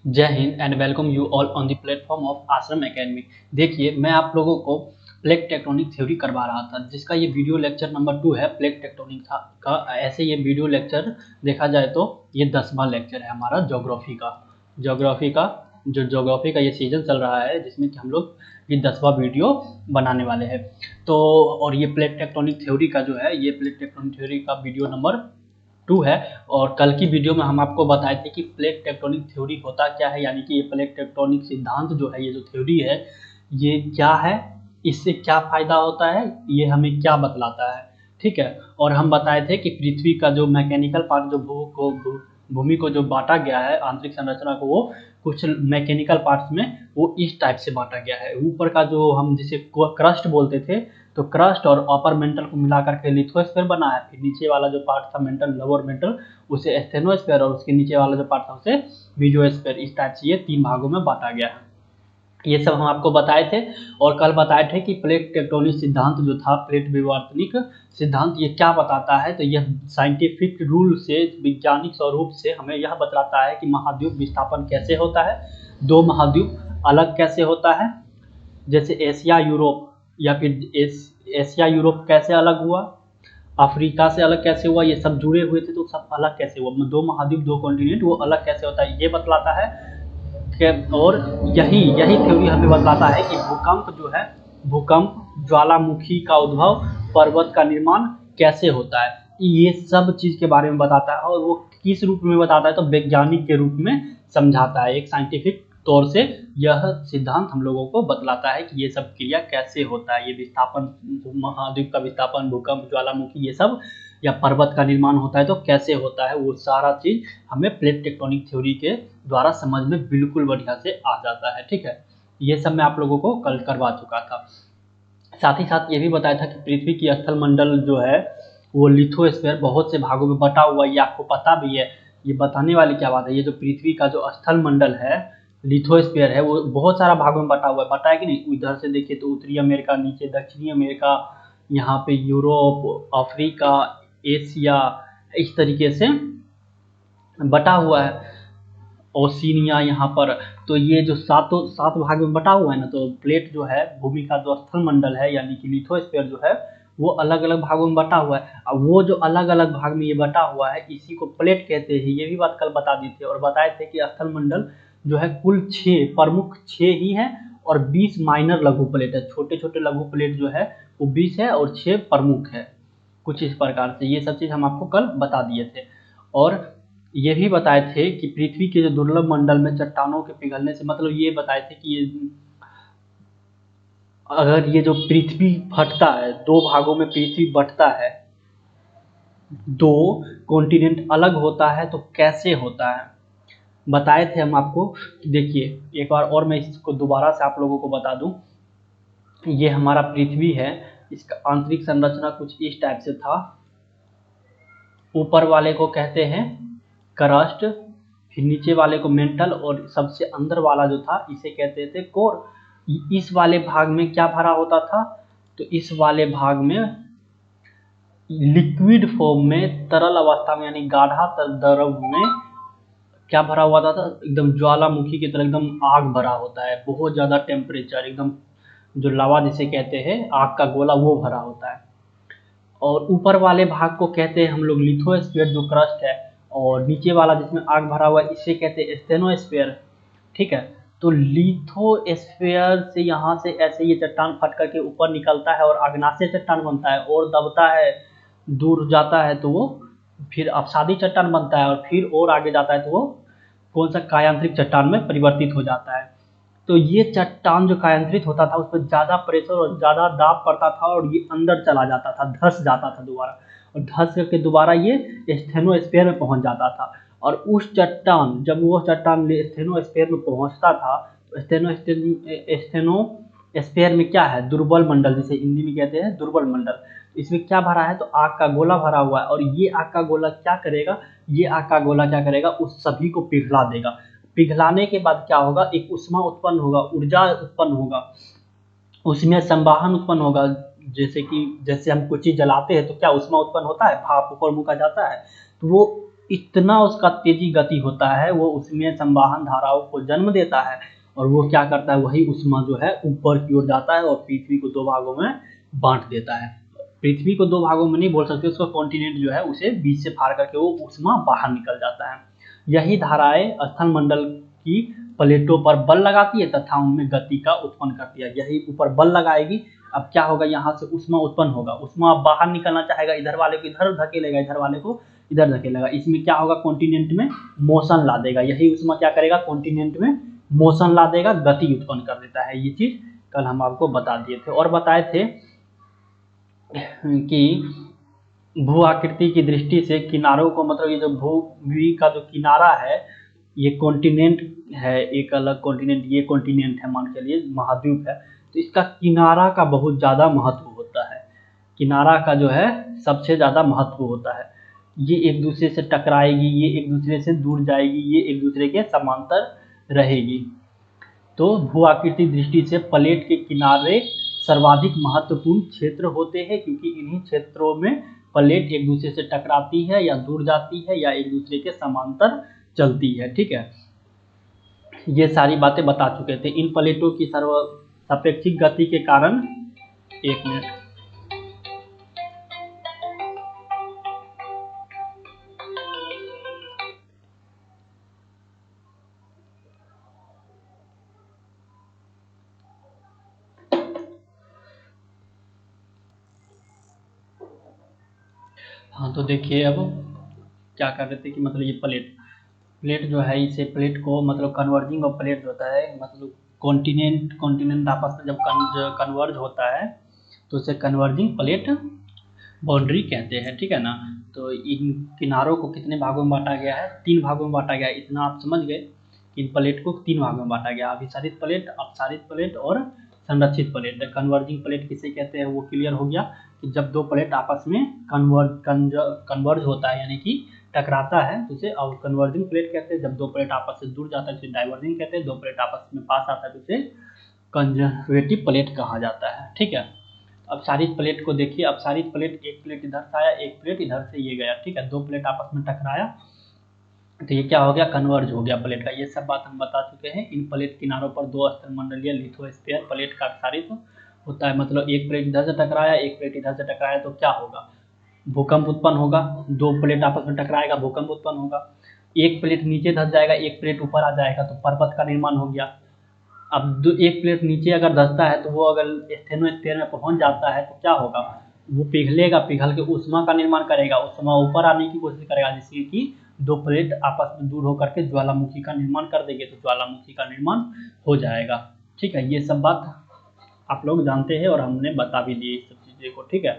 जय Hind and welcome you all on the platform of आश्रम academy. देखिए, मैं आप लोगों को प्लेट टेक्टोनिक थ्योरी करवा रहा था, जिसका ये वीडियो लेक्चर नंबर 2 है। प्लेट टेक्टोनिक का ऐसे ये वीडियो लेक्चर देखा जाए तो ये 10वां लेक्चर है हमारा ज्योग्राफी का ये सीजन चल रहा है, जिसमें कि हम लोग ये 10वां वीडियो बनाने वाले हैं। तो और ये प्लेट टेक्टोनिक थ्योरी का जो है, ये प्लेट टेक्टोनिक थ्योरी का वीडियो नंबर 2 है। और कल की वीडियो में हम आपको बताए थे कि प्लेट टेक्टोनिक थ्योरी होता क्या है, यानी कि ये प्लेट टेक्टोनिक सिद्धांत जो है, ये जो थ्योरी है, ये क्या है, इससे क्या फायदा होता है, ये हमें क्या बतलाता है। ठीक है। और हम बताए थे कि पृथ्वी का जो मैकेनिकल पार्ट, जो भूमि को जो बांटा गया है, आंतरिक संरचना को, वो कुछ मैकेनिकल पार्ट्स में वो इस टाइप से बांटा गया है। ऊपर का जो हम जिसे क्रस्ट बोलते थे, तो क्रस्ट और अपर मेंटल को मिलाकर के लिथोस्फीयर बना है। फिर नीचे वाला जो पार्ट था मेंटल, लोअर मेंटल, उसे स्टेनोस्फीयर, और उसके नीचे वाला जो पार्ट था उसे मीजोस्फीयर। इस टाइप से ये 3 भागों में बांटा गया है। ये सब हम आपको बताए थे। और कल बताए थे कि प्लेट टेक्टोनिक सिद्धांत जो था, प्लेट विवर्तनिक सिद्धांत, ये क्या बताता है। तो यह साइंटिफिक रूल से, वैज्ञानिक स्वरूप से हमें यह बतलाता है कि महाद्वीप विस्थापन कैसे होता है, 2 महाद्वीप अलग कैसे होता है, जैसे एशिया यूरोप, या फिर एशिया यूरोप कैसे अलग हुआ, अफ्रीका से अलग कैसे हुआ, ये सब जुड़े हुए थे तो सब अलग कैसे हुआ, 2 महाद्वीप 2 कॉन्टिनेंट वो अलग कैसे होता है, ये बतलाता है। और यही यही थ्योरी हमें बतलाता है कि भूकंप जो है, भूकंप, ज्वालामुखी का उद्भव, पर्वत का निर्माण कैसे होता है, ये सब चीज़ के बारे में बताता है। और वो किस रूप में बताता है, तो वैज्ञानिक के रूप में समझाता है। एक साइंटिफिक तौर से यह सिद्धांत हम लोगों को बतलाता है कि ये सब क्रिया कैसे होता है, ये विस्थापन, महाद्वीप का विस्थापन, भूकंप, ज्वालामुखी, ये सब, या पर्वत का निर्माण होता है तो कैसे होता है, वो सारा चीज हमें प्लेट टेक्टोनिक थ्योरी के द्वारा समझ में बिल्कुल बढ़िया से आ जाता है। ठीक है। ये सब मैं आप लोगों को कल करवा चुका था। साथ ही साथ ये भी बताया था कि पृथ्वी की स्थल मंडल जो है, वो लिथोस्फीयर बहुत से भागों में बटा हुआ है, ये आपको पता भी है। ये बताने वाली क्या बात है, ये जो पृथ्वी का जो स्थल मंडल है, लिथोस्फीयर है, वो बहुत सारा भागों में बटा हुआ है। बटा है कि नहीं, इधर से देखिए तो उत्तरी अमेरिका, नीचे दक्षिणी अमेरिका, यहाँ पे यूरोप, अफ्रीका, एशिया, इस तरीके से बटा हुआ है। ओशिनिया यहाँ पर। तो ये जो सात भाग में बटा हुआ है ना, तो प्लेट जो है, भूमि का जो स्थल मंडल है, यानी कि लिथोस्फीयर जो है, वो अलग अलग भागों में बटा हुआ है। अब वो जो अलग अलग भाग में ये बटा हुआ है, इसी को प्लेट कहते हैं। ये भी बात कल बता दी थी। और बताए थे कि स्थल मंडल जो है कुल 6 प्रमुख 6 ही है, और 20 माइनर लघु प्लेट है। छोटे छोटे लघु प्लेट जो है वो 20 है, और 6 प्रमुख है। कुछ इस प्रकार से ये सब चीज़ हम आपको कल बता दिए थे। और ये भी बताए थे कि पृथ्वी के जो दुर्लभ मंडल में चट्टानों के पिघलने से, मतलब ये बताए थे कि ये, अगर ये जो पृथ्वी फटता है, 2 भागों में पृथ्वी बंटता है, 2 कॉन्टिनेंट अलग होता है, तो कैसे होता है। बताए थे हम आपको कि देखिए, एक बार और मैं इसको दोबारा से आप लोगों को बता दूं। ये हमारा पृथ्वी है, इसका आंतरिक संरचना कुछ इस टाइप से था। ऊपर वाले को कहते हैं क्रस्ट, फिर नीचे वाले को मेंटल, और सबसे अंदर वाला जो था इसे कहते थे कोर। इस वाले भाग में क्या भरा होता था, तो इस वाले भाग में लिक्विड फॉर्म में, तरल अवस्था में, यानी गाढ़ा द्रव में क्या भरा हुआ था, एकदम ज्वालामुखी की तरह एकदम आग भरा होता है। बहुत ज़्यादा टेम्परेचर, एकदम जो लावा जिसे कहते हैं, आग का गोला, वो भरा होता है। और ऊपर वाले भाग को कहते हैं हम लोग लिथोस्फीयर, जो क्रस्ट है। और नीचे वाला जिसमें आग भरा हुआ है, इसे कहते हैं स्टेनोस्फीयर। ठीक है। तो लिथोस्फीयर से यहाँ से ऐसे ये चट्टान फट करके ऊपर निकलता है, और अग्नाशय चट्टान बनता है, और दबता है, दूर जाता है तो वो फिर अपसादी चट्टान बनता है, और फिर और आगे जाता है तो वो कौन सा, कायांतरिक चट्टान में परिवर्तित हो जाता है। तो ये चट्टान जो कायांतरित होता था, उस पर ज़्यादा प्रेशर और ज़्यादा दाब पड़ता था, और ये अंदर चला जाता था, धंस जाता था दोबारा, और धंस करके दोबारा ये स्टेनोस्फीयर में पहुंच जाता था। और उस चट्टान, जब वो चट्टान स्टेनोस्फीयर में पहुंचता था, तो स्टेनोस्फीयर में क्या है, दुर्बल मंडल, जिसे हिंदी में कहते हैं दुर्बल मंडल। इसमें क्या भरा है, तो आग का गोला भरा हुआ है। और ये आग का गोला क्या करेगा, ये आग का गोला क्या करेगा, उस सभी को पिघला देगा। पिघलाने के बाद क्या होगा, एक ऊष्मा उत्पन्न होगा, ऊर्जा उत्पन्न होगा, उसमें संवाहन उत्पन्न होगा। जैसे हम कुछ चीज जलाते हैं तो क्या ऊष्मा उत्पन्न होता है, भाप ऊपर मुका जाता है, तो वो इतना उसका तेजी गति होता है, वो उसमें संवहन धाराओं को जन्म देता है और वो क्या करता है, वही उष्मा जो है ऊपर की ओर जाता है और पृथ्वी को 2 भागों में बांट देता है। पृथ्वी को 2 भागों में नहीं बोल सकते, उसका कॉन्टिनेंट जो है उसे बीच से फाड़ करके वो उष्मा बाहर निकल जाता है। यही धाराएं स्थल मंडल की प्लेटों पर बल लगाती है तथा उनमें गति का उत्पन्न करती है। यही ऊपर बल लगाएगी, अब क्या होगा, यहाँ से उष्मा उत्पन्न होगा, उष्मा बाहर निकलना चाहेगा, इधर वाले को इधर धकेलेगा, इधर वाले को इधर धकेलेगा। इसमें क्या होगा, कॉन्टिनेंट में मोशन ला देगा। यही उष्मा क्या करेगा, कॉन्टिनेंट में मोशन ला देगा, गति उत्पन्न कर देता है। ये चीज कल हम आपको बता दिए थे और बताए थे कि भू आकृति की दृष्टि से किनारों को, मतलब ये जो भूमि का जो किनारा है, ये कॉन्टिनेंट है, एक अलग कॉन्टिनेंट, ये कॉन्टिनेंट है, मान के लिए महाद्वीप है, तो इसका किनारा का बहुत ज़्यादा महत्व होता है। किनारा का जो है सबसे ज़्यादा महत्व होता है। ये एक दूसरे से टकराएगी, ये एक दूसरे से दूर जाएगी, ये एक दूसरे के समांतर रहेगी। तो भू आकृति दृष्टि से प्लेट के किनारे सर्वाधिक महत्वपूर्ण क्षेत्र होते हैं, क्योंकि इन्हीं क्षेत्रों में प्लेट एक दूसरे से टकराती है या दूर जाती है या एक दूसरे के समांतर चलती है। ठीक है, ये सारी बातें बता चुके थे। इन प्लेटों की सापेक्षिक गति के कारण, एक मिनट, हाँ तो देखिए अब क्या कर रहे थे कि मतलब ये प्लेट जो है, इसे प्लेट को मतलब कन्वर्जिंग ऑफ प्लेट होता है, मतलब कॉन्टिनेंट आपस में जब कन्वर्ज होता है तो उसे कन्वर्जिंग प्लेट बाउंड्री कहते हैं। ठीक है ना, तो इन किनारों को कितने भागों में बांटा गया है, 3 भागों में बांटा गया है। इतना आप समझ गए कि इन प्लेट को 3 भागों में बांटा गया, अभिसारित प्लेट, अपसारित प्लेट और संरक्षित प्लेट। कन्वर्जिंग प्लेट किसे कहते हैं वो क्लियर हो गया कि जब 2 प्लेट आपस में कन्वर्ज होता है, यानी कि टकराता है, तो उसे कन्वर्जिंग प्लेट कहते हैं। जब 2 प्लेट आपस से दूर जाता है उसे डाइवर्जिंग कहते हैं। 2 प्लेट आपस में पास आता है तो उसे कंजर्वेटिव प्लेट कहा जाता है। ठीक है, अपसारित प्लेट को देखिए, अपसारित प्लेट, एक प्लेट इधर से आया, एक प्लेट इधर से ये गया। ठीक है, 2 प्लेट आपस में टकराया तो ये क्या हो गया, कन्वर्ज हो गया प्लेट का। ये सब बात हम बता चुके हैं। इन प्लेट किनारों पर 2 स्थलमंडलीय लिथोस्फीयर प्लेट का अपसारित होता है, मतलब एक प्लेट इधर से टकराया, एक प्लेट इधर से टकराया, तो क्या होगा, भूकंप उत्पन्न होगा। 2 प्लेट आपस में टकराएगा, भूकंप उत्पन्न होगा। एक प्लेट नीचे धस जाएगा, एक प्लेट ऊपर आ जाएगा, तो पर्वत का निर्माण हो गया। अब एक प्लेट नीचे अगर धंसता है तो वो अगर स्टेनोस्फीयर में पहुंच जाता है तो क्या होगा, वो पिघलेगा, पिघल के उष्मा का निर्माण करेगा, उष्मा ऊपर आने की कोशिश करेगा, जिससे कि 2 प्लेट आपस में दूर होकर के ज्वालामुखी का निर्माण कर देंगे, तो ज्वालामुखी का निर्माण हो जाएगा। ठीक है, ये सब बात आप लोग जानते हैं और हमने बता भी दी इस सब चीज़ें को। ठीक है,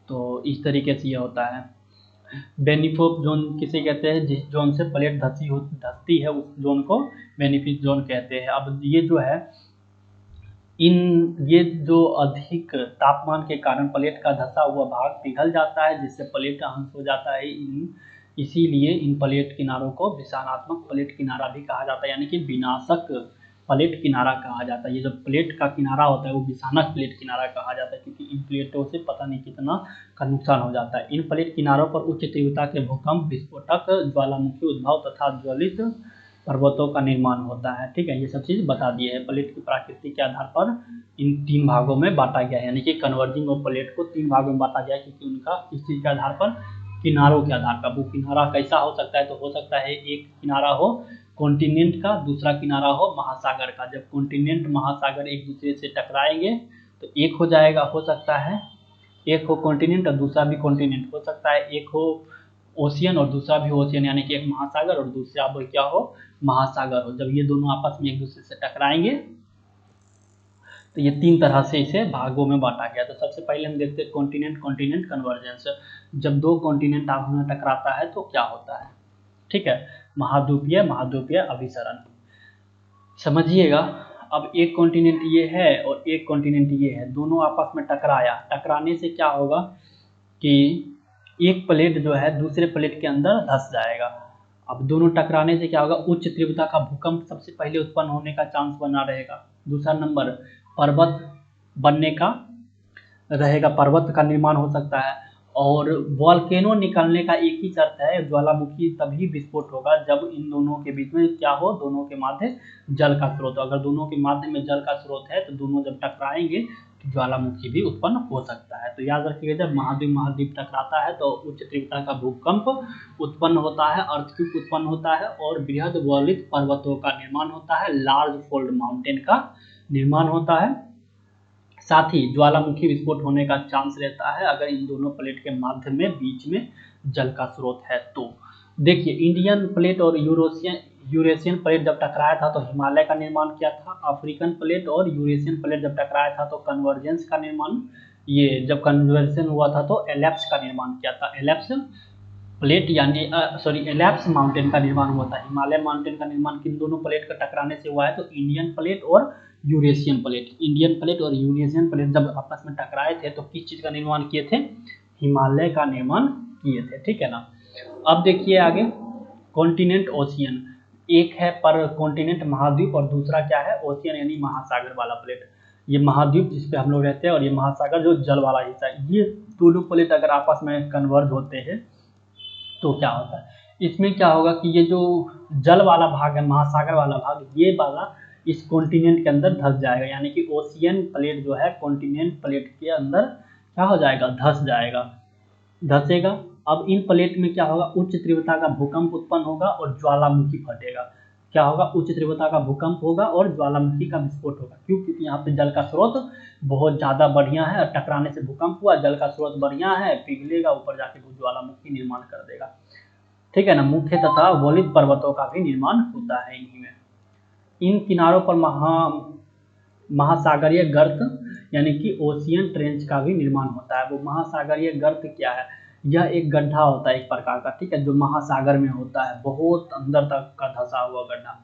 तो इस तरीके से ये होता है। बेनिफिक जोन किसे कहते हैं, जिस जोन से प्लेट धंसती है उस जोन को बेनिफिक जोन कहते हैं। अब ये जो है, ये जो अधिक तापमान के कारण प्लेट का धंसा हुआ भाग पिघल जाता है, जिससे प्लेट का अंश हो जाता है। इसीलिए इन प्लेट किनारों को विषाणात्मक प्लेट किनारा भी कहा जाता है, यानी कि विनाशक प्लेट किनारा कहा जाता है। ये जो प्लेट का किनारा होता है वो विषाणक प्लेट किनारा कहा जाता है, क्योंकि इन प्लेटों से पता नहीं कितना का नुकसान हो जाता है। इन प्लेट किनारों पर उच्च तीव्रता के भूकंप, विस्फोटक, ज्वालामुखी उद्भव तथा ज्वलित पर्वतों का निर्माण होता है। ठीक है, ये सब चीज़ बता दिए हैं। प्लेट की प्रकृति के आधार पर इन 3 भागों में बांटा गया है, यानी कि कन्वर्जिंग और प्लेट को 3 भागों में बांटा गया है, क्योंकि उनका इस चीज़ के आधार पर, किनारों के आधार पर। वो किनारा कैसा हो सकता है, तो हो सकता है एक किनारा हो कॉन्टिनेंट का, दूसरा किनारा हो महासागर का। जब कॉन्टिनेंट महासागर एक दूसरे से टकराएंगे तो एक हो जाएगा, हो सकता है एक हो कॉन्टिनेंट और दूसरा भी कॉन्टिनेंट, हो सकता है एक हो ओशियन और दूसरा भी ओशियन, यानी कि एक महासागर और दूसरा क्या हो, महासागर हो। जब ये दोनों आपस में एक दूसरे से टकराएंगे तो ये 3 तरह से इसे भागों में बांटा गया। तो सबसे पहले हम देखते हैं कॉन्टिनेंट कॉन्टिनेंट कन्वर्जेंस। जब 2 कॉन्टिनेंट आपस में टकराता है तो क्या होता है। ठीक है, महाद्वीपीय महाद्वीपीय अभिसरण समझिएगा। अब एक कॉन्टिनेंट ये है और एक कॉन्टिनेंट ये है, दोनों आपस में टकराया, टकराने से क्या होगा कि एक प्लेट जो है दूसरे प्लेट के अंदर धंस जाएगा। अब दोनों टकराने से क्या होगा, उच्च तीव्रता का भूकंप सबसे पहले उत्पन्न होने का चांस बना रहेगा। दूसरा नंबर, पर्वत बनने का रहेगा, पर्वत का निर्माण हो सकता है। और वॉल्केनो निकलने का एक ही शर्त है, ज्वालामुखी तभी विस्फोट होगा जब इन दोनों के बीच में क्या हो, दोनों के माध्य जल का स्रोत। अगर दोनों के माध्य में जल का स्रोत है तो दोनों जब टकराएंगे तो ज्वालामुखी भी उत्पन्न हो सकता है। तो याद रखिएगा, जब महाद्वीप महाद्वीप टकराता है तो उच्च तीव्रता का भूकंप उत्पन्न होता है, अर्थक्वेक उत्पन्न होता है और बृहद वलित पर्वतों का निर्माण होता है, लार्ज फोल्ड माउंटेन का निर्माण होता है। साथ ही ज्वालामुखी विस्फोट होने का चांस रहता है अगर इन दोनों प्लेट के माध्य में बीच में जल का स्रोत है। तो देखिए, इंडियन प्लेट और यूरेशियन प्लेट जब टकराया था तो हिमालय का निर्माण किया था। अफ्रीकन प्लेट और यूरेशियन प्लेट जब टकराया था तो कन्वर्जेंस का निर्माण, ये जब कन्वर्जन हुआ था तो एलैप्स का निर्माण किया था। एलैप्स प्लेट यानी एलैप्स माउंटेन का निर्माण हुआ था। हिमालय माउंटेन का निर्माण किन दोनों प्लेट का टकराने से हुआ है, तो इंडियन प्लेट और यूरेशियन प्लेट। इंडियन प्लेट और यूरेशियन प्लेट जब आपस में टकराए थे तो किस चीज का निर्माण किए थे, हिमालय का निर्माण किए थे, ठीक है ना। अब देखिए आगे, कॉन्टिनेंट ओशियन, एक है पर कॉन्टिनेंट महाद्वीप और दूसरा क्या है, ओशियन यानी महासागर वाला प्लेट। ये महाद्वीप जिसपे हम लोग रहते हैं और ये महासागर जो जल वाला हिस्सा है, ये दोनों प्लेट अगर आपस में कन्वर्ज होते हैं तो क्या होता है, इसमें क्या होगा कि ये जो जल वाला भाग है, महासागर वाला भाग, ये वाला इस कॉन्टिनेंट के अंदर धंस जाएगा, यानी कि ओशियन प्लेट जो है कॉन्टिनेंट प्लेट के अंदर क्या हो जाएगा, धंस जाएगा, धंसेगा। अब इन प्लेट में क्या होगा, उच्च तीव्रता का भूकंप उत्पन्न होगा और ज्वालामुखी फटेगा। क्या होगा, उच्च तीव्रता का भूकंप होगा और ज्वालामुखी का विस्फोट होगा। क्यों, क्योंकि यहाँ पे जल का स्रोत बहुत ज़्यादा बढ़िया है, टकराने से भूकंप हुआ, जल का स्रोत बढ़िया है, पिघलेगा, ऊपर जाके वो ज्वालामुखी निर्माण कर देगा, ठीक है ना। मुख्य तथा वलित पर्वतों का भी निर्माण होता है इन्हीं में। इन किनारों पर महासागरीय गर्त यानी कि ओशियन ट्रेंच का भी निर्माण होता है। वो महासागरीय गर्त क्या है, यह एक गड्ढा होता है एक प्रकार का, ठीक है, जो महासागर में होता है, बहुत अंदर तक का धंसा हुआ गड्ढा,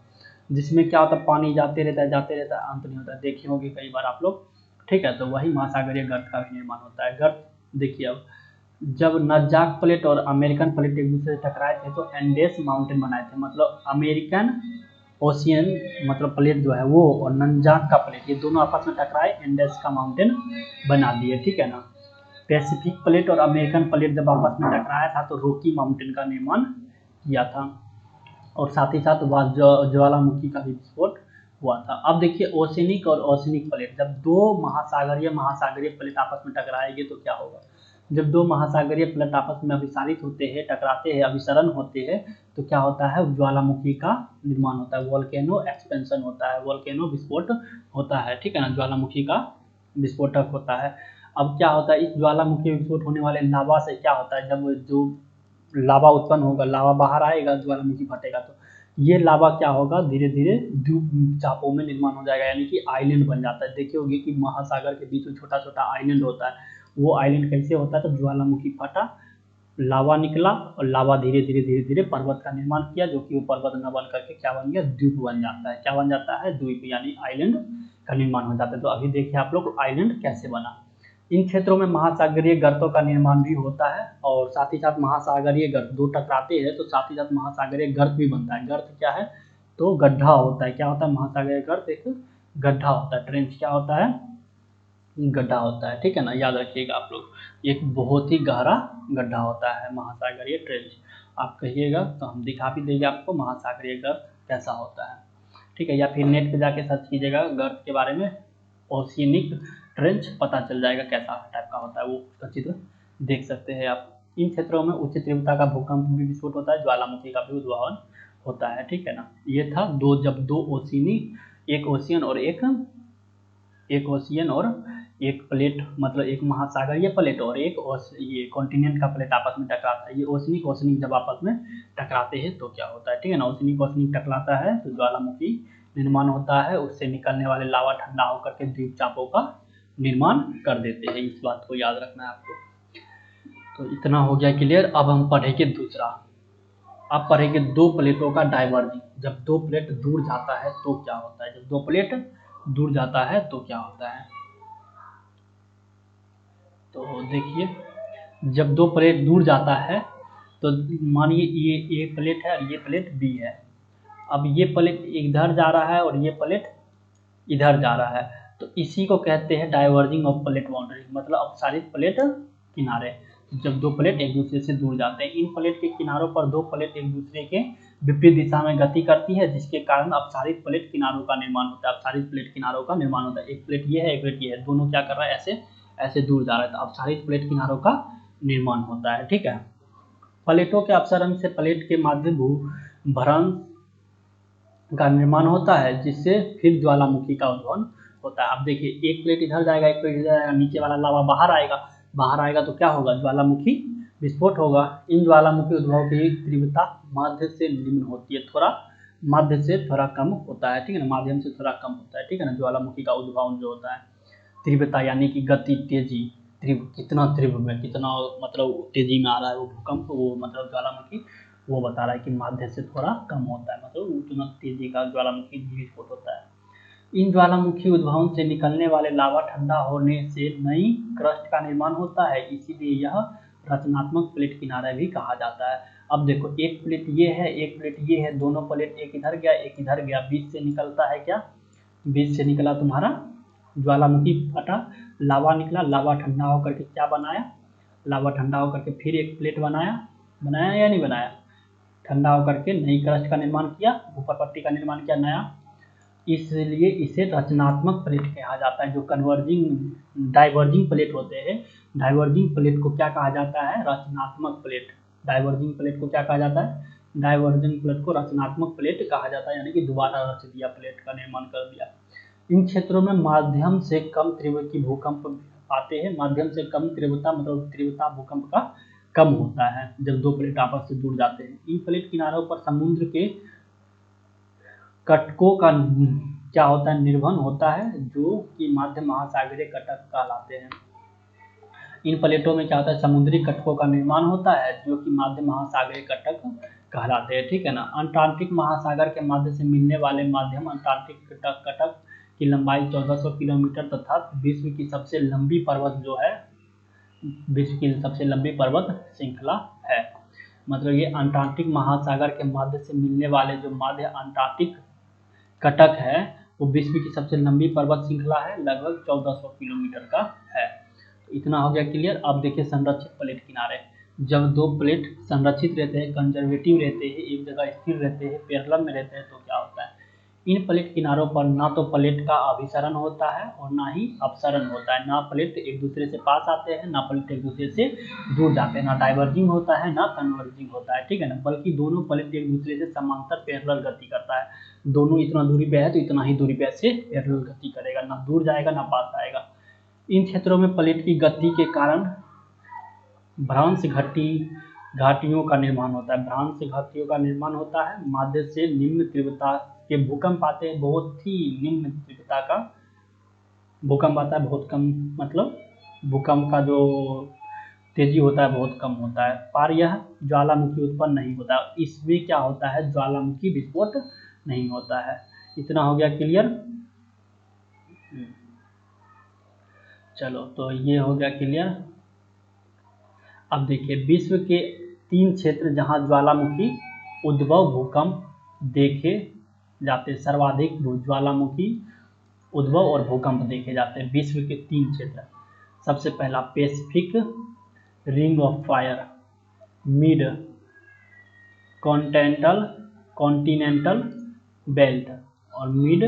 जिसमें क्या होता है, पानी जाते रहता है, अंत नहीं होता है, देखे होंगे कई बार आप लोग, ठीक है। तो वही महासागरीय गर्त का भी निर्माण होता है। गर्त देखिए, अब जब नजाक प्लेट और अमेरिकन प्लेट एक दूसरे से टकराए थे तो एंडेस माउंटेन बनाए थे, मतलब अमेरिकन ओशियन मतलब प्लेट जो है वो और नंजाक का प्लेट, ये दोनों आपस में टकराए, एंडेस का माउंटेन बना दिए, ठीक है ना। पैसिफिक प्लेट और अमेरिकन प्लेट जब आपस में टकराया था तो रॉकी माउंटेन का निर्माण किया था और साथ ही साथ वह ज्वालामुखी का भी विस्फोट हुआ था। अब देखिए, ओशनिक और ओशनिक प्लेट, जब दो महासागरीय प्लेट आपस में टकराएंगे तो क्या होगा, जब दो महासागरीय प्लेट आपस में अभिसारित होते हैं, टकराते हैं, अभिसरण होते हैं तो क्या होता है, ज्वालामुखी का निर्माण होता है, वोल्केनो एक्सपेंशन होता है, वोल्केनो विस्फोट होता है, ठीक है ना, ज्वालामुखी का विस्फोटक होता है। अब क्या होता है, इस ज्वालामुखी विस्फोट होने वाले लावा से क्या होता है, जब जो लावा उत्पन्न होगा, लावा बाहर आएगा, ज्वालामुखी फटेगा तो ये लावा क्या होगा, धीरे धीरे द्वीप चापों में निर्माण हो जाएगा, यानी कि आइलैंड बन जाता है। देखिए होगी कि महासागर के बीच में छोटा छोटा आइलैंड होता है, वो आइलैंड कैसे होता है, तो ज्वालामुखी फटा, लावा निकला और लावा धीरे धीरे पर्वत का निर्माण किया, जो कि वो पर्वत न बन करके क्या बन गया, द्वीप बन जाता है। क्या बन जाता है, द्वीप, यानी आइलैंड का निर्माण हो जाता है। तो अभी देखिए आप लोग आइलैंड कैसे बना। इन क्षेत्रों में महासागरीय गर्तों का निर्माण भी होता है और साथ ही साथ महासागरीय गर्त दो टकराते हैं तो साथ ही साथ महासागरीय गर्त भी बनता है। गर्त क्या है, तो गड्ढा होता है। क्या होता है, महासागरीय गर्त एक गड्ढा होता है। ट्रेंच क्या होता है, गड्ढा होता है, ठीक है ना, याद रखिएगा आप लोग, एक बहुत ही गहरा गड्ढा होता है महासागरीय ट्रेंच। आप कहिएगा तो हम दिखा भी देंगे आपको महासागरीय गर्त कैसा होता है, ठीक है, या फिर नेट पे जाके सर्च कीजिएगा गर्त के बारे में, ओशियनिक ट्रेंच, पता चल जाएगा कैसा टाइप का होता है, वो उसका चित्र देख सकते हैं आप। इन क्षेत्रों में उच्च तीव्रता का भूकंप भी विस्फोट होता है, ज्वालामुखी का भी उद्भावन होता है, ठीक है ना। ये था जब दो ओशियनी, एक ओशियन और एक प्लेट, मतलब एक महासागरीय प्लेट और एक ये कॉन्टिनेंट का प्लेट आपस में टकराता है। ये ओशनिक जब आपस में टकराते हैं तो क्या होता है, ठीक है ना, ओशनिक टकराता है तो ज्वालामुखी निर्माण होता है, उससे निकलने वाले लावा ठंडा होकर के द्वीप चापों का निर्माण कर देते हैं। इस बात को याद रखना है आपको। तो इतना हो गया क्लियर। अब हम पढ़ेंगे दूसरा, अब पढ़ेंगे दो प्लेटों का डाइवर्जिंग। जब दो प्लेट दूर जाता है तो क्या होता है, जब दो प्लेट दूर जाता है तो क्या होता है। तो देखिए, जब दो प्लेट दूर जाता है तो मानिए ये एक प्लेट है और ये प्लेट बी है। अब ये प्लेट इधर जा रहा है और ये प्लेट इधर जा रहा है, तो इसी को कहते हैं डाइवर्जिंग ऑफ प्लेट बाउंड्री, मतलब अपसारित प्लेट किनारे। जब दो प्लेट एक दूसरे से दूर जाते हैं। इन प्लेट के किनारों पर दो प्लेट एक दूसरे के विपरीत दिशा में गति करती है, जिसके कारण अपसारित प्लेट किनारों का निर्माण होता है। अपसारित प्लेट किनारों का निर्माण होता है। एक प्लेट ये है, एक प्लेट ये है, दोनों क्या कर रहा है, ऐसे ऐसे दूर जा रहा है, तो अपसारित प्लेट किनारों का निर्माण होता है। ठीक है। प्लेटों के अपसरण से प्लेट के माध्य भूभरण का निर्माण होता है, जिससे फिर ज्वालामुखी का उद्भव होता है। अब देखिए, एक प्लेट इधर जाएगा, एक प्लेट इधर जाएगा, नीचे वाला लावा बाहर आएगा तो क्या होगा, ज्वालामुखी विस्फोट होगा। इन ज्वालामुखी उद्भव की तीव्रता माध्य से निम्न होती है, थोड़ा माध्य से थोड़ा कम होता है। ठीक है ना, माध्यम से थोड़ा कम होता है। ठीक है ना, ज्वालामुखी का उद्भव जो होता है, तीव्रता यानी कि गति, तेजी, कितना तीव्र में, कितना मतलब तेजी में आ रहा है वो भूकंप, वो मतलब ज्वालामुखी, वो बता रहा है कि माध्य से थोड़ा कम होता है, मतलब उतना तेजी का ज्वालामुखी विस्फोट होता है। इन ज्वालामुखी उद्भवन से निकलने वाले लावा ठंडा होने से नई क्रस्ट का निर्माण होता है, इसीलिए यह रचनात्मक प्लेट किनारा भी कहा जाता है। अब देखो, एक प्लेट ये है, एक प्लेट ये है, दोनों प्लेट एक इधर गया, एक इधर गया, बीच से निकलता है क्या, बीच से निकला तुम्हारा ज्वालामुखी फटा, लावा निकला, लावा ठंडा होकर के क्या बनाया, लावा ठंडा होकर के फिर एक प्लेट बनाया या नहीं बनाया, ठंडा होकर के नई क्रस्ट का निर्माण किया, ऊपर पट्टी का निर्माण किया नया, इसलिए इसे रचनात्मक प्लेट कहा जाता है। जो डाइवर्जिंग प्लेट होते हैं, डाइवर्जिंग प्लेट को क्या कहा जाता है, रचनात्मक प्लेट। डाइवर्जिंग प्लेट को क्या कहा जाता है, डाइवर्जिंग प्लेट को रचनात्मक प्लेट कहा जाता है, यानी कि दोबारा रच दिया, प्लेट का निर्माण कर दिया। इन क्षेत्रों में माध्यम से कम तीव्र की भूकंप आते हैं। माध्यम से कम तीव्रता मतलब तीव्रता भूकंप का कम होता है जब दो प्लेट आपस से दूर जाते हैं। इन प्लेट किनारों पर समुद्र के कटकों का क्या होता है, निर्भन होता है, जो कि मध्य महासागरीय कटक कहलाते हैं। इन प्लेटों में क्या होता है, समुद्री कटकों का निर्माण होता है, जो कि मध्य महासागरीय कटक कहलाते हैं। ठीक है ना। अंटार्कटिक महासागर के माध्यम से मिलने वाले माध्यम अंटार्कटिक कटक की लंबाई 1400 किलोमीटर तथा विश्व की सबसे लंबी पर्वत जो है, विश्व की सबसे लंबी पर्वत श्रृंखला है। मतलब ये अंटार्कटिक महासागर के माध्यम से मिलने वाले जो मध्य अंटार्कटिक कटक है, वो विश्व की सबसे लंबी पर्वत श्रृंखला है, लगभग 1400 किलोमीटर का है। तो इतना हो गया क्लियर। अब देखिए संरक्षित प्लेट किनारे। जब दो प्लेट संरक्षित रहते हैं, कंजर्वेटिव रहते हैं, एक जगह स्थिर रहते हैं, पैरेलल में रहते हैं, तो क्या होता है, इन प्लेट किनारों पर ना तो प्लेट का अभिसरण होता है और ना ही अपसरण होता है। ना प्लेट एक दूसरे से पास आते हैं, ना प्लेट एक दूसरे से दूर जाते हैं, ना डाइवर्जिंग होता है, ना कन्वर्जिंग होता है। ठीक है ना। बल्कि दोनों प्लेट एक दूसरे से समांतर पैरेलल गति करता है। दोनों इतना दूरी पे है तो इतना ही दूरी पे से पैरेलल गति करेगा, ना दूर जाएगा ना पास आएगा। इन क्षेत्रों में प्लेट की गति के कारण भ्रंश घाटियों का निर्माण होता है। भ्रंश घाटियों का निर्माण होता है। माध्य से निम्न तीव्रता के भूकंप आते हैं, बहुत ही निम्न तीव्रता का भूकंप आता है, बहुत कम, मतलब भूकंप का जो तेजी होता है बहुत कम होता है, पर यह ज्वालामुखी उत्पन्न नहीं होता। इसमें क्या होता है, ज्वालामुखी विस्फोट नहीं होता है। इतना हो गया क्लियर। चलो, तो ये हो गया क्लियर। अब देखिए, विश्व के 3 क्षेत्र जहां ज्वालामुखी उद्भव भूकंप देखे जाते, सर्वाधिक ज्वालामुखी उद्भव और भूकंप देखे जाते हैं विश्व के 3 क्षेत्र। सबसे पहला Pacific ring of fire, mid continental belt और मिड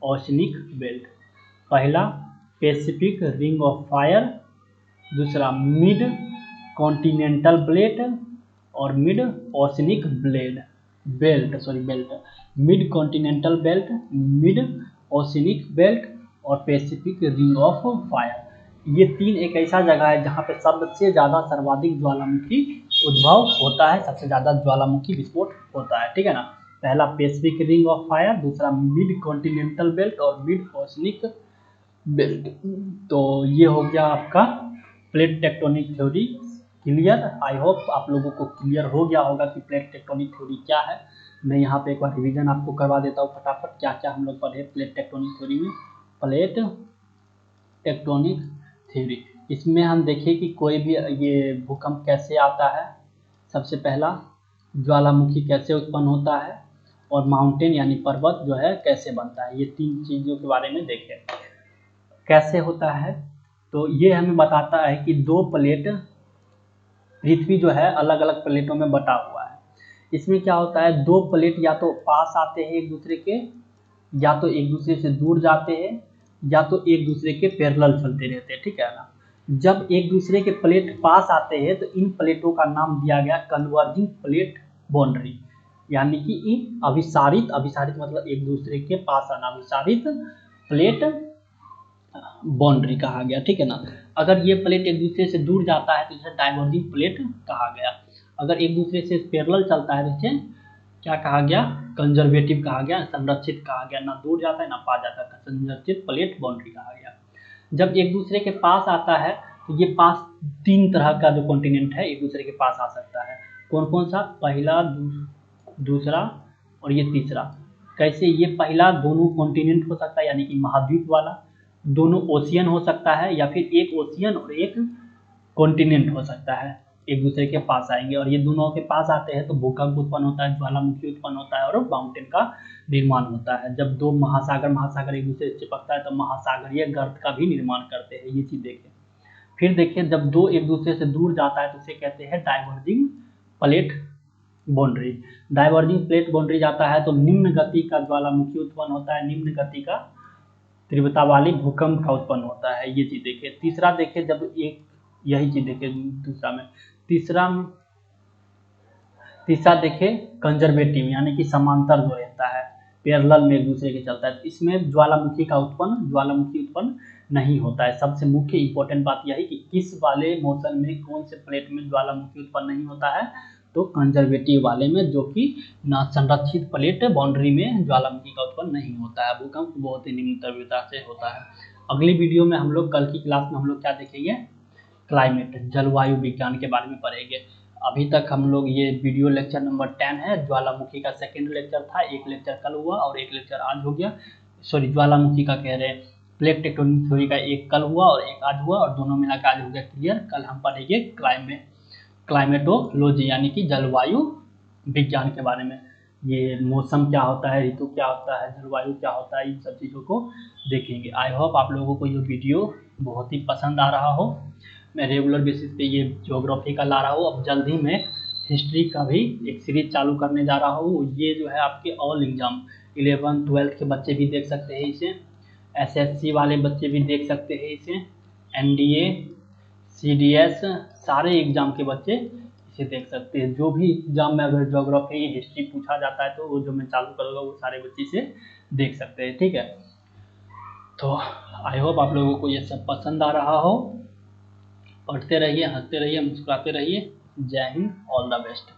ओशनिक बेल्ट। पहला पैसिफिक रिंग ऑफ फायर, दूसरा मिड कॉन्टिनेंटल बेल्ट और mid oceanic belt, mid continental belt, mid oceanic belt और पैसिफिक रिंग ऑफ फायर। ये 3 एक ऐसा जगह है जहाँ पे सबसे ज़्यादा सर्वाधिक ज्वालामुखी उद्भव होता है, सबसे ज़्यादा ज्वालामुखी विस्फोट होता है। ठीक है ना। पहला पैसिफिक रिंग ऑफ फायर, दूसरा मिड कॉन्टिनेंटल बेल्ट और मिड ओशनिक बेल्ट। तो ये हो गया आपका plate tectonic theory clear. I hope आप लोगों को क्लियर हो गया होगा कि प्लेट टेक्टोनिक थ्योरी क्या है। मैं यहाँ पे एक बार रिवीजन आपको करवा देता हूँ फटाफट, क्या क्या हम लोग पढ़े प्लेट टेक्टोनिक थ्योरी में। प्लेट टेक्टोनिक थ्योरी, इसमें हम देखें कि कोई भी ये भूकंप कैसे आता है, सबसे पहला ज्वालामुखी कैसे उत्पन्न होता है, और माउंटेन यानी पर्वत जो है कैसे बनता है। ये 3 चीज़ों के बारे में देखें। कैसे होता है, तो ये हमें बताता है कि दो प्लेट पृथ्वी जो है अलग अलग प्लेटों में बटा हुआ है। इसमें क्या होता है, दो प्लेट या तो पास आते हैं एक दूसरे के, या तो एक दूसरे से दूर जाते हैं, या तो एक दूसरे के पैरेलल चलते रहते हैं, ठीक है ना। जब एक दूसरे के प्लेट पास आते हैं तो इन प्लेटों का नाम दिया गया कन्वर्जिंग प्लेट बाउंड्री, यानी कि इन अभिसारित, अभिसारित मतलब एक दूसरे के पास आना, अभिसारित प्लेट बाउंड्री कहा गया, ठीक है ना। अगर ये प्लेट एक दूसरे से दूर जाता है तो इसे डाइवर्जिंग प्लेट कहा गया। अगर एक दूसरे से पैरेलल चलता है तो इसे क्या कहा गया, कंजर्वेटिव कहा गया, संरक्षित कहा गया, ना दूर जाता है ना पास जाता है, संरक्षित प्लेट बाउंड्री कहा गया। जब एक दूसरे के पास आता है तो ये पास तीन तरह का जो कॉन्टिनेंट है एक दूसरे के पास आ सकता है। कौन कौन सा, पहला, दूसरा और ये तीसरा। कैसे, ये पहला दोनों कॉन्टिनेंट हो सकता है यानी कि महाद्वीप वाला, दोनों ओशियन हो सकता है, या फिर एक ओशियन और एक कॉन्टिनेंट हो सकता है, एक दूसरे के पास आएंगे। और ये दोनों के पास आते हैं तो भूकंप उत्पन्न होता है, ज्वालामुखी उत्पन्न होता है और माउंटेन का निर्माण होता है। जब दो महासागर महासागर एक दूसरे से चिपकता है तो महासागरीय गर्त का भी निर्माण करते हैं, ये चीज देखें। फिर देखिए, जब दो एक दूसरे से दूर जाता है तो उसे कहते हैं diverging plate boundary. Diverging plate boundary जाता है तो निम्न गति का ज्वालामुखी उत्पन्न होता है, निम्न गति का तीव्रता वाली भूकंप का उत्पन्न होता है, ये चीज देखिए। तीसरा देखिए, जब एक, यही चीज देखिए दूसरा में, तीसरा देखिए कंजर्वेटिव यानी कि समांतर जो रहता है, पैरेलल में एक दूसरे के चलता है, इसमें ज्वालामुखी उत्पन्न नहीं होता है। सबसे मुख्य इंपॉर्टेंट बात यह है कि किस वाले मोशन में, कौन से प्लेट में ज्वालामुखी उत्पन्न नहीं होता है, तो कंजर्वेटिव वाले में, जो कि ना संरक्षित प्लेट बाउंड्री में ज्वालामुखी का उत्पन्न नहीं होता है। भूकंप बहुत ही निम्न तीव्रता से होता है। अगली वीडियो में हम लोग, कल की क्लास में हम लोग क्या देखेंगे, क्लाइमेट, जलवायु विज्ञान के बारे में पढ़ेंगे। अभी तक हम लोग, ये वीडियो लेक्चर नंबर 10 है, ज्वालामुखी का सेकंड लेक्चर था, एक लेक्चर कल हुआ और एक लेक्चर आज हो गया। सॉरी, ज्वालामुखी का कह रहे हैं, प्लेट टेक्टोनिक थ्योरी का एक कल हुआ और एक आज हुआ, और दोनों मिलाकर आज हो गया क्लियर। कल हम पढ़ेंगे क्लाइमेटोलॉजी यानी कि जलवायु विज्ञान के बारे में। ये मौसम क्या होता है, ऋतु क्या होता है, जलवायु क्या होता है, इन सब चीज़ों को देखेंगे। आई होप आप लोगों को ये वीडियो बहुत ही पसंद आ रहा हो। मैं रेगुलर बेसिस पे ये ज्योग्राफी का ला रहा हूँ। अब जल्द ही मैं हिस्ट्री का भी एक सीरीज चालू करने जा रहा हूँ। ये जो है आपके ऑल एग्जाम 11th 12th के बच्चे भी देख सकते हैं इसे, एसएससी वाले बच्चे भी देख सकते हैं इसे, एनडीए, सीडीएस, सारे एग्जाम के बच्चे इसे देख सकते हैं। जो भी एग्जाम में अगर ज्योग्राफी हिस्ट्री पूछा जाता है तो वो जो मैं चालू करूँगा वो सारे बच्चे इसे देख सकते हैं, ठीक है। तो आई होप आप लोगों को ये सब पसंद आ रहा हो। पढ़ते रहिए, हंसते रहिए, मुस्कुराते रहिए। जय हिंद, ऑल द बेस्ट।